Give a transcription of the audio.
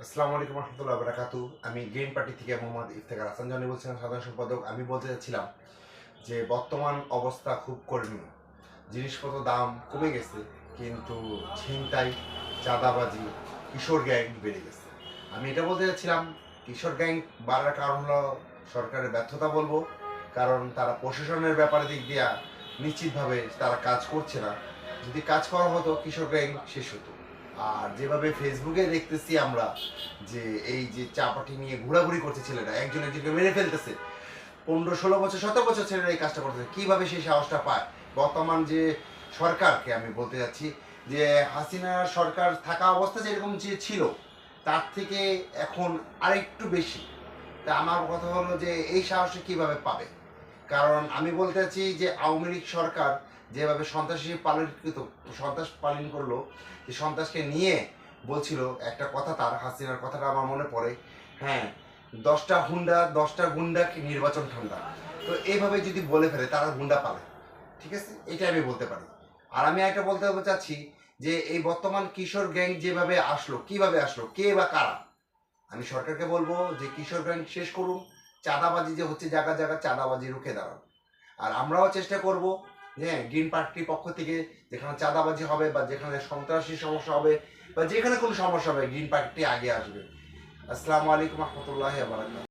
আসসালামু আলাইকুম রহমতুল্লাহ বারাকাতু। আমি গ্রিন পার্টি থেকে মোহাম্মদ ইফতেখার হাসান জনি বলছিলাম, সাধারণ সম্পাদক। আমি বলতে চাচ্ছিলাম যে বর্তমান অবস্থা খুব করণীয়। জিনিসপত্র দাম কমে গেছে, কিন্তু ছিনতাই, চাঁদাবাজি, কিশোর গ্যাং বেড়ে গেছে। আমি এটা বলতে চাচ্ছিলাম, কিশোর গ্যাং বাড়ার কারণ হলো সরকারের ব্যর্থতা বলবো, কারণ তারা প্রশাসনের ব্যাপারে দিক দিয়া নিশ্চিতভাবে তারা কাজ করছে না। যদি কাজ করা হতো, কিশোর গ্যাং শেষ হতো। আর যেভাবে ফেসবুকে দেখতেছি আমরা যে এই যে চাপাটি নিয়ে ঘোরাঘুরি করছে ছেলেরা, একজন একজনকে মেরে ফেলতেছে, 15-16 বছর 17 বছর ছেলেরা এই কাজটা করতেছে, কিভাবে সেই সাহসটা পায়? বর্তমান যে সরকারকে আমি বলতে যাচ্ছি যে হাসিনার সরকার থাকা অবস্থা যেরকম যে ছিল, তার থেকে এখন আরেকটু বেশি। তা আমার কথা হলো যে এই সাহসটা কিভাবে পাবে? কারণ আমি বলতে চাচ্ছি যে আওয়ামী লীগ সরকার যেভাবে সন্ত্রাস পালন করলো, যে সন্ত্রাসকে নিয়ে বলছিল একটা কথা, তার হাসিনার কথাটা আমার মনে পড়ে, হ্যাঁ, 10টা গুন্ডা কি নির্বাচন ঠান্ডা। তো এইভাবে যদি বলে ফেলে, তারা গুন্ডা পালে, ঠিক আছে, এটা আমি বলতে পারি। আর আমি একটা বলতে চাচ্ছি যে এই বর্তমান কিশোর গ্যাং যেভাবে আসলো, কিভাবে আসলো, কে বা কারা? আমি সরকারকে বলবো যে কিশোর গ্যাং শেষ করুন, চাঁদাবাজি যে হচ্ছে জায়গা জায়গা, চাঁদাবাজি রুখে দাঁড়ান। আর আমরাও চেষ্টা করব যে গ্রিন পার্টির পক্ষ থেকে যেখানে চাঁদাবাজি হবে বা যেখানে সন্ত্রাসী সমস্যা হবে বা যেখানে কোনো সমস্যা হবে, গ্রিন পার্টি আগে আসবে। আসসালামু আলাইকুম রহমতুল্লাহ বারাকাতুহু।